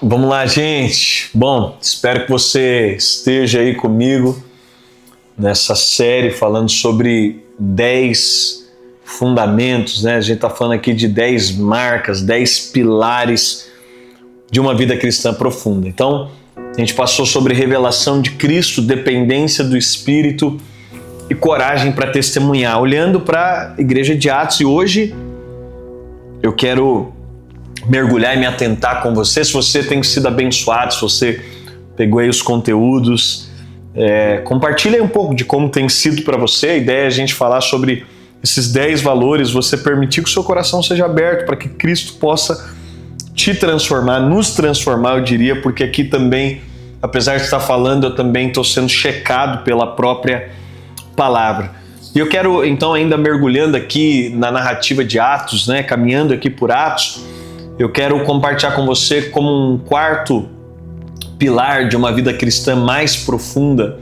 Vamos lá, gente. Bom, espero que você esteja aí comigo nessa série falando sobre 10 fundamentos, né? A gente está falando aqui de 10 marcas, 10 pilares de uma vida cristã profunda. Então, a gente passou sobre revelação de Cristo, dependência do Espírito e coragem para testemunhar, olhando para a igreja de Atos. E hoje eu quero mergulhar e me atentar com você. Se você tem sido abençoado, se você pegou aí os conteúdos, compartilha aí um pouco de como tem sido para você. A ideia é a gente falar sobre esses 10 valores, você permitir que o seu coração seja aberto para que Cristo possa te transformar, nos transformar, eu diria, porque aqui também, apesar de estar falando, eu também estou sendo checado pela própria palavra. E eu quero, então, ainda mergulhando aqui na narrativa de Atos, né, caminhando aqui por Atos, eu quero compartilhar com você como um quarto pilar de uma vida cristã mais profunda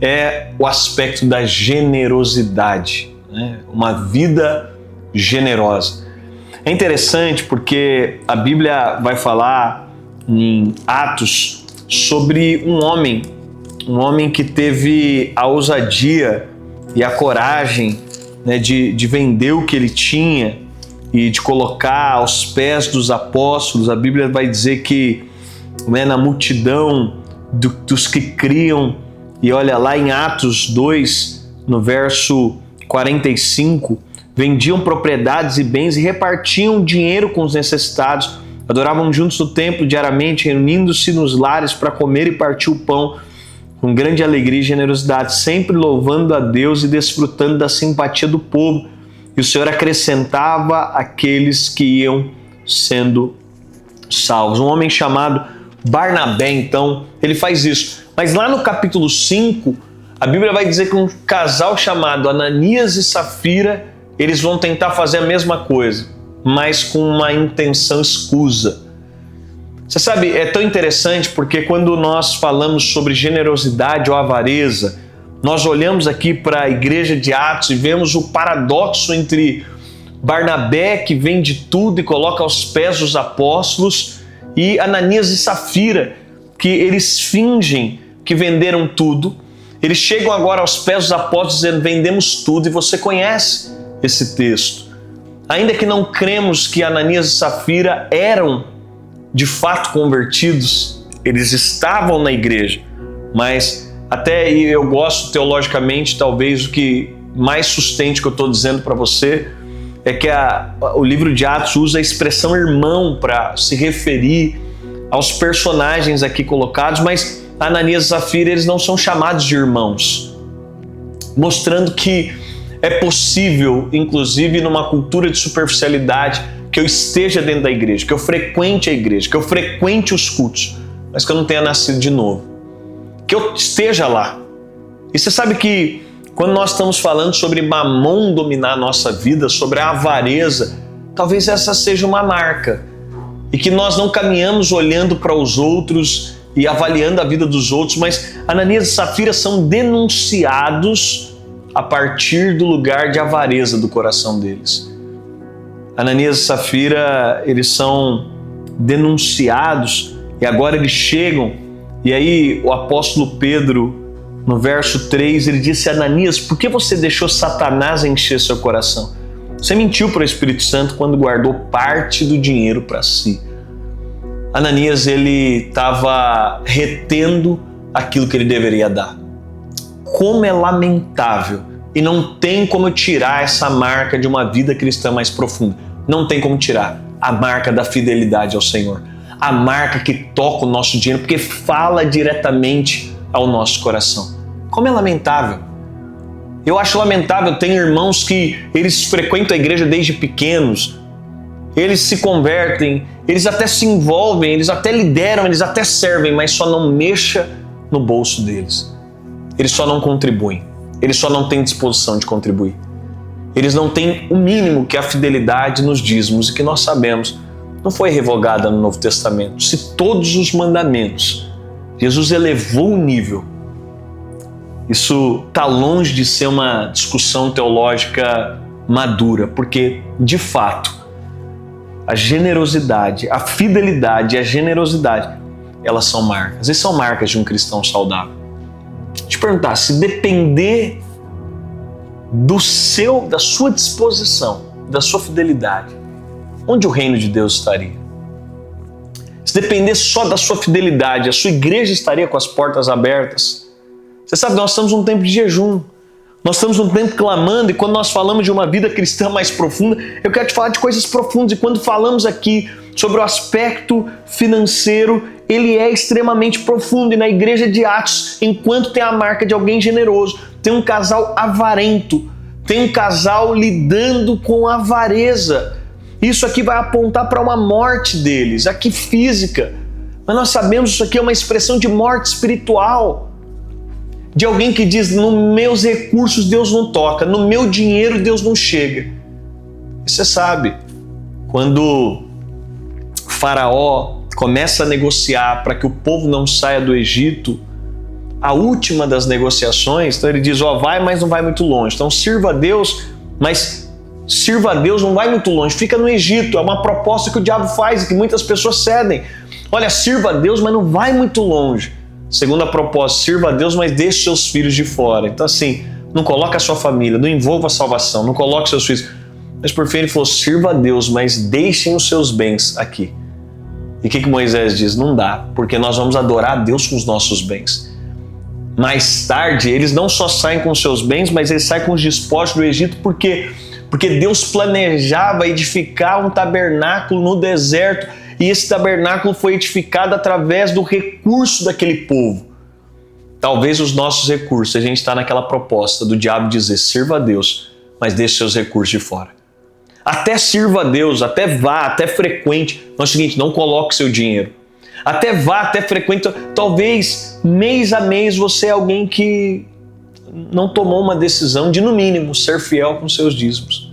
é o aspecto da generosidade, né? Uma vida generosa. É interessante porque a Bíblia vai falar em Atos sobre um homem que teve a ousadia e a coragem, né, de vender o que ele tinha e de colocar aos pés dos apóstolos. A Bíblia vai dizer que, né, na multidão dos que criam, e olha lá em Atos 2, no verso 45, vendiam propriedades e bens e repartiam dinheiro com os necessitados, adoravam juntos no templo diariamente, reunindo-se nos lares para comer e partir o pão com grande alegria e generosidade, sempre louvando a Deus e desfrutando da simpatia do povo. E o Senhor acrescentava aqueles que iam sendo salvos. Um homem chamado Barnabé, então, ele faz isso. Mas lá no capítulo 5, a Bíblia vai dizer que um casal chamado Ananias e Safira, eles vão tentar fazer a mesma coisa, mas com uma intenção escusa. Você sabe, é tão interessante porque quando nós falamos sobre generosidade ou avareza, nós olhamos aqui para a igreja de Atos e vemos o paradoxo entre Barnabé, que vende tudo e coloca aos pés dos apóstolos, e Ananias e Safira, que eles fingem que venderam tudo. Eles chegam agora aos pés dos apóstolos dizendo: vendemos tudo, e você conhece esse texto. Ainda que não cremos que Ananias e Safira eram de fato convertidos, eles estavam na igreja, mas até eu gosto teologicamente, talvez o que mais sustente o que eu estou dizendo para você é que o livro de Atos usa a expressão irmão para se referir aos personagens aqui colocados, mas Ananias e Safira, eles não são chamados de irmãos, mostrando que é possível, inclusive numa cultura de superficialidade, que eu esteja dentro da igreja, que eu frequente a igreja, que eu frequente os cultos, mas que eu não tenha nascido de novo, que eu esteja lá. E você sabe que quando nós estamos falando sobre mamon dominar a nossa vida, sobre a avareza, talvez essa seja uma marca, e que nós não caminhamos olhando para os outros e avaliando a vida dos outros, mas Ananias e Safira são denunciados a partir do lugar de avareza do coração deles. Ananias e Safira, eles são denunciados e agora eles chegam, e aí o apóstolo Pedro, no verso 3, ele disse: Ananias, por que você deixou Satanás encher seu coração? Você mentiu para o Espírito Santo quando guardou parte do dinheiro para si. Ananias, ele estava retendo aquilo que ele deveria dar. Como é lamentável, e não tem como tirar essa marca de uma vida cristã mais profunda. Não tem como tirar a marca da fidelidade ao Senhor, a marca que toca o nosso dinheiro, porque fala diretamente ao nosso coração. Como é lamentável. Eu acho lamentável, tem irmãos que eles frequentam a igreja desde pequenos, eles se convertem, eles até se envolvem, eles até lideram, eles até servem, mas só não mexa no bolso deles. Eles só não contribuem, eles só não têm disposição de contribuir. Eles não têm o mínimo que a fidelidade nos dízimos, e que nós sabemos não foi revogada no Novo Testamento. Se todos os mandamentos, Jesus elevou o nível, isso está longe de ser uma discussão teológica madura, porque, de fato, a generosidade, a fidelidade e a generosidade, elas são marcas. E são marcas de um cristão saudável. Deixa eu te perguntar, se depender da sua disposição, da sua fidelidade, onde o reino de Deus estaria? Se depender só da sua fidelidade, a sua igreja estaria com as portas abertas? Você sabe, nós estamos num tempo de jejum. Nós estamos num tempo clamando, e quando nós falamos de uma vida cristã mais profunda, eu quero te falar de coisas profundas. E quando falamos aqui sobre o aspecto financeiro, ele é extremamente profundo. E na igreja de Atos, enquanto tem a marca de alguém generoso, tem um casal avarento, tem um casal lidando com avareza. Isso aqui vai apontar para uma morte deles, aqui física. Mas nós sabemos que isso aqui é uma expressão de morte espiritual. De alguém que diz, nos meus recursos Deus não toca, no meu dinheiro Deus não chega. E você sabe, quando Faraó começa a negociar para que o povo não saia do Egito, a última das negociações, então ele diz, vai, mas não vai muito longe. Então sirva a Deus, mas sirva a Deus não vai muito longe, fica no Egito. É uma proposta que o diabo faz e que muitas pessoas cedem. Olha, sirva a Deus, mas não vai muito longe. Segunda proposta, sirva a Deus, mas deixe seus filhos de fora. Então assim, não coloque a sua família, não envolva a salvação, não coloque seus filhos. Mas por fim ele falou, sirva a Deus, mas deixem os seus bens aqui. E o que Moisés diz? Não dá, porque nós vamos adorar a Deus com os nossos bens. Mais tarde, eles não só saem com os seus bens, mas eles saem com os despojos do Egito. Por quê? Porque Deus planejava edificar um tabernáculo no deserto, e esse tabernáculo foi edificado através do recurso daquele povo. Talvez os nossos recursos, a gente está naquela proposta do diabo dizer, sirva a Deus, mas deixe seus recursos de fora. Até sirva a Deus, até vá, até frequente. Mas é o seguinte, não coloque seu dinheiro. Até vá, até frequente. Talvez mês a mês você é alguém que não tomou uma decisão de, no mínimo, ser fiel com seus dízimos.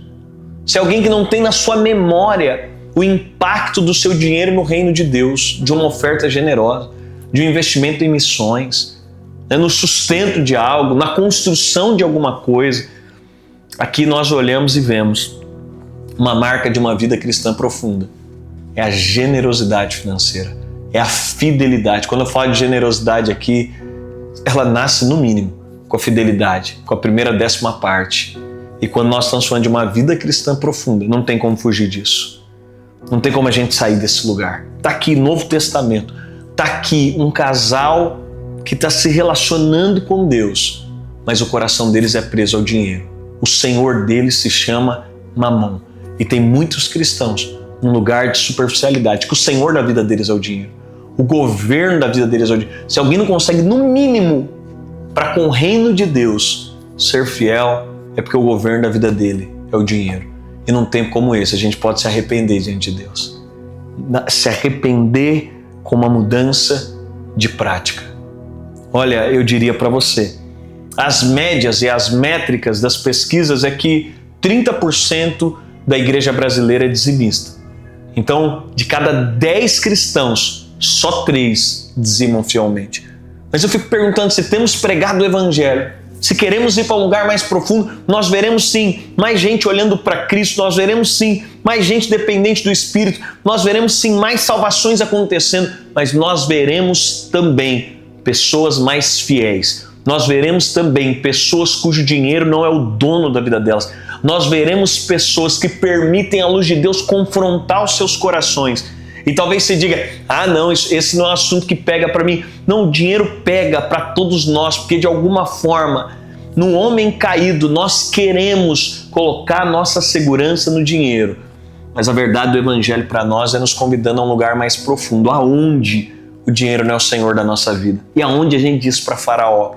Se é alguém que não tem na sua memória o impacto do seu dinheiro no reino de Deus, de uma oferta generosa, de um investimento em missões, no sustento de algo, na construção de alguma coisa. Aqui nós olhamos e vemos uma marca de uma vida cristã profunda. É a generosidade financeira, é a fidelidade. Quando eu falo de generosidade aqui, ela nasce no mínimo com a fidelidade, com a primeira 10ª parte. E quando nós estamos falando de uma vida cristã profunda, não tem como fugir disso. Não tem como a gente sair desse lugar. Está aqui Novo Testamento. Está aqui um casal que está se relacionando com Deus, mas o coração deles é preso ao dinheiro. O senhor deles se chama Mamon. E tem muitos cristãos num lugar de superficialidade, que o senhor da vida deles é o dinheiro. O governo da vida deles é o dinheiro. Se alguém não consegue, no mínimo, para com o reino de Deus ser fiel, é porque o governo da vida dele é o dinheiro. E num tempo como esse, a gente pode se arrepender diante de Deus. Se arrepender com uma mudança de prática. Olha, eu diria para você, as médias e as métricas das pesquisas é que 30% da igreja brasileira é dizimista. Então, de cada 10 cristãos, só 3 dizimam fielmente. Mas eu fico perguntando, se temos pregado o evangelho, se queremos ir para um lugar mais profundo, nós veremos sim mais gente olhando para Cristo, nós veremos sim mais gente dependente do Espírito, nós veremos sim mais salvações acontecendo, mas nós veremos também pessoas mais fiéis. Nós veremos também pessoas cujo dinheiro não é o dono da vida delas. Nós veremos pessoas que permitem a luz de Deus confrontar os seus corações. E talvez você diga, não, esse não é um assunto que pega para mim. Não, o dinheiro pega para todos nós, porque de alguma forma, no homem caído, nós queremos colocar nossa segurança no dinheiro. Mas a verdade do evangelho para nós é nos convidando a um lugar mais profundo, aonde o dinheiro não é o senhor da nossa vida. E aonde a gente diz para Faraó,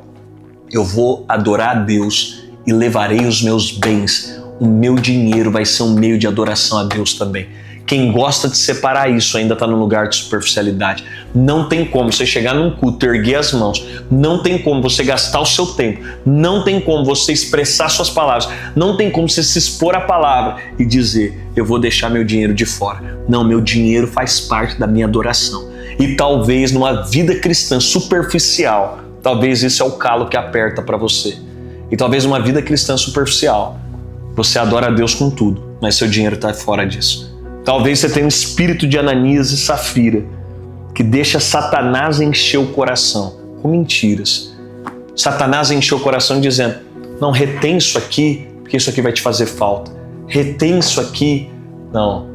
eu vou adorar a Deus e levarei os meus bens. O meu dinheiro vai ser um meio de adoração a Deus também. Quem gosta de separar isso ainda está num lugar de superficialidade. Não tem como você chegar num culto, erguer as mãos. Não tem como você gastar o seu tempo. Não tem como você expressar suas palavras. Não tem como você se expor à palavra e dizer, eu vou deixar meu dinheiro de fora. Não, meu dinheiro faz parte da minha adoração. E talvez numa vida cristã superficial, talvez isso é o calo que aperta para você. E talvez uma vida cristã superficial, você adora a Deus com tudo, mas seu dinheiro está fora disso. Talvez você tenha um espírito de Ananias e Safira, que deixa Satanás encher o coração com mentiras. Satanás encheu o coração dizendo: não, retém isso aqui, porque isso aqui vai te fazer falta. Retém isso aqui. Não,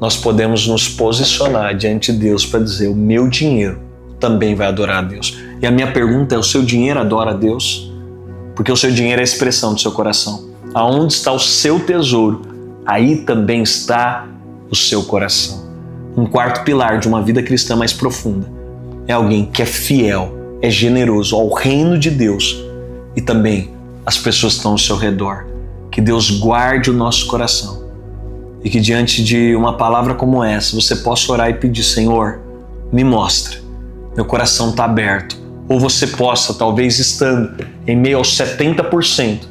nós podemos nos posicionar diante de Deus para dizer: o meu dinheiro também vai adorar a Deus. E a minha pergunta é: o seu dinheiro adora a Deus? Porque o seu dinheiro é a expressão do seu coração. Aonde está o seu tesouro, aí também está o seu coração. Um quarto pilar de uma vida cristã mais profunda é alguém que é fiel, é generoso ao reino de Deus e também as pessoas que estão ao seu redor. Que Deus guarde o nosso coração e que diante de uma palavra como essa você possa orar e pedir: Senhor, me mostra, meu coração está aberto. Ou você possa, talvez estando em meio aos 70%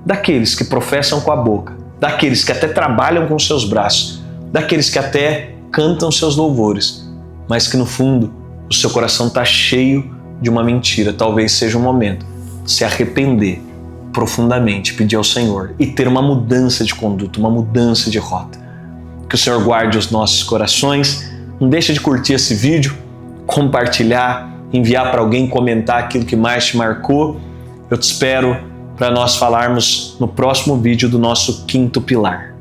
daqueles que professam com a boca, daqueles que até trabalham com seus braços, daqueles que até cantam seus louvores, mas que no fundo o seu coração está cheio de uma mentira. Talvez seja o momento de se arrepender profundamente, pedir ao Senhor e ter uma mudança de conduta, uma mudança de rota. Que o Senhor guarde os nossos corações. Não deixa de curtir esse vídeo, compartilhar, enviar para alguém, comentar aquilo que mais te marcou. Eu te espero para nós falarmos no próximo vídeo do nosso quinto pilar.